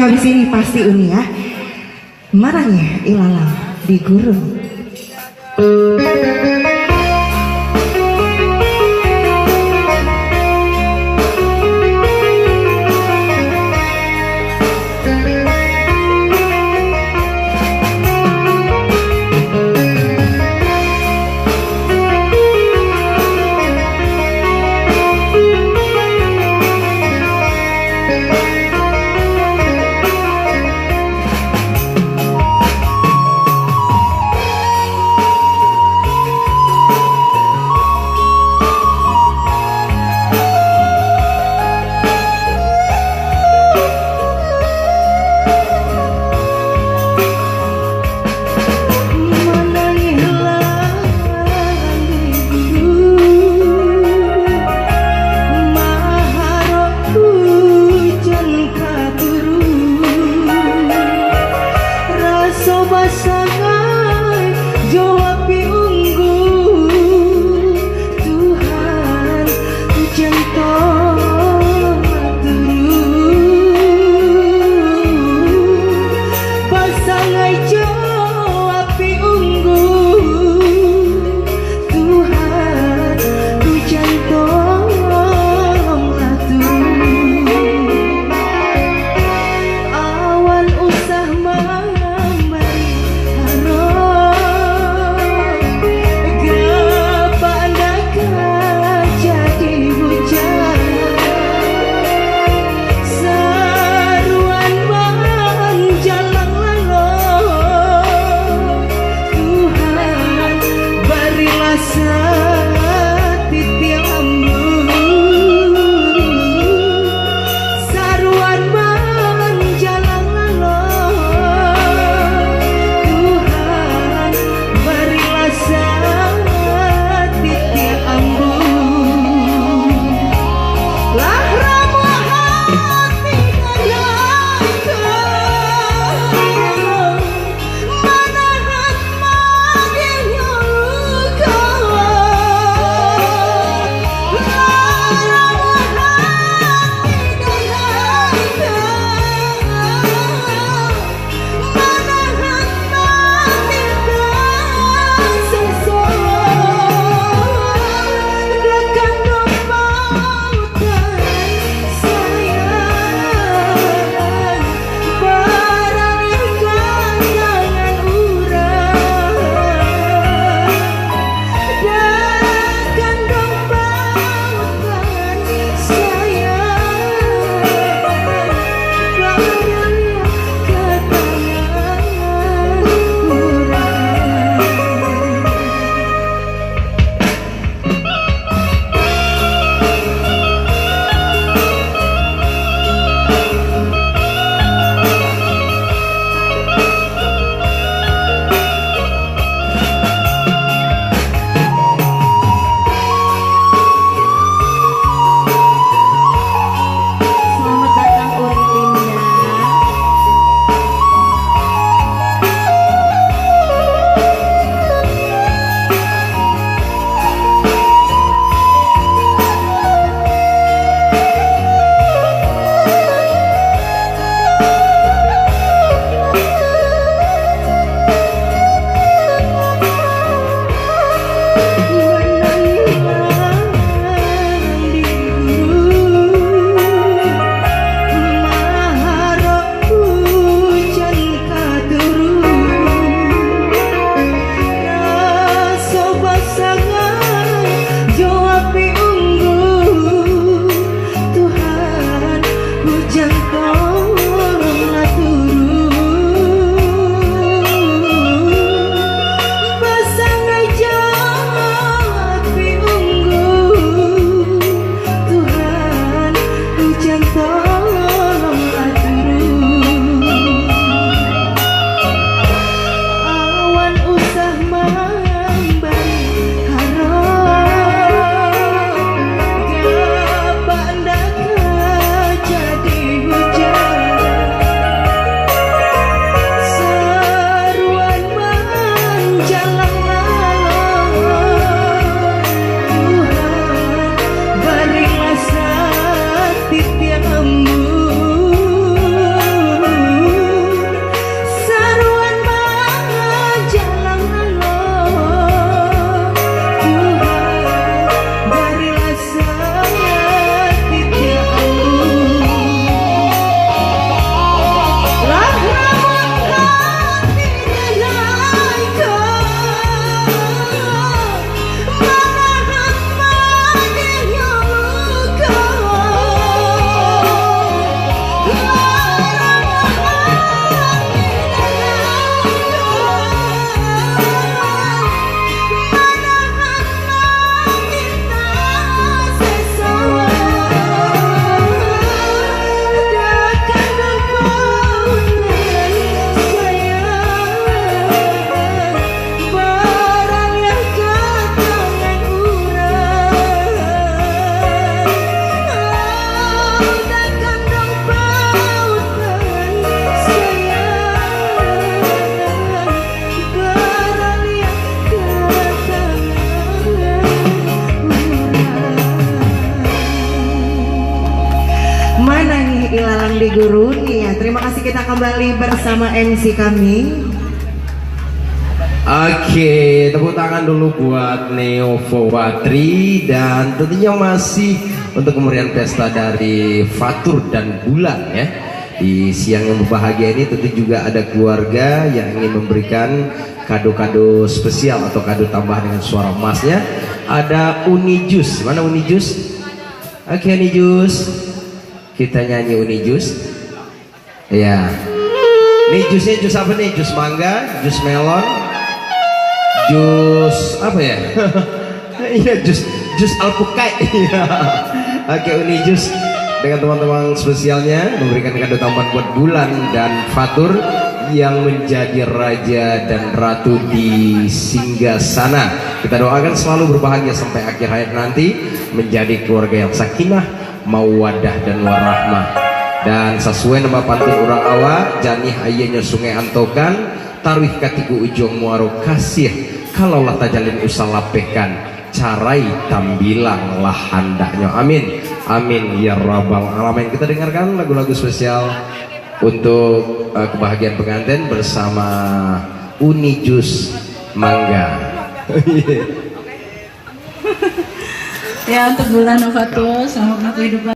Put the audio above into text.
Habis ini pasti Uni ya. Marahnya ilalang di gurun. Guru nih ya. Terima kasih, kita kembali bersama MC kami. Oke, tepuk tangan dulu buat Neo Fowatri dan tentunya masih untuk kemeriahan pesta dari Fatur dan Bulan ya. Di siang yang berbahagia ini tentu juga ada keluarga yang ingin memberikan kado-kado spesial atau kado tambahan dengan suara emasnya. Ada Uni Jus, mana Uni Jus? Oke Uni Jus, kita nyanyi Uni Jus. Ya, ini jusnya jus apa nih? Jus mangga, jus melon, jus apa ya? Iya jus alpukat. Oke Uni Jus dengan teman-teman spesialnya memberikan kado tambahan buat Bulan dan Fatur yang menjadi raja dan ratu di Singgasana. Kita doakan selalu berbahagia sampai akhir hayat nanti, menjadi keluarga yang sakinah, mawaddah dan warahmah. Dan sesuai nama pantun orang awak, janih ayahnya sungai antokan, tarwih katiku ujung muaro kasih, kalaulah tajalin usah lapehkan, carai tambilang lah handaknya. Amin, amin ya rabbal alamin. Kita dengarkan lagu-lagu spesial untuk kebahagiaan pengantin bersama Uni Jus Mangga. Ya, untuk Bulan Fatur, selamat kehidupan.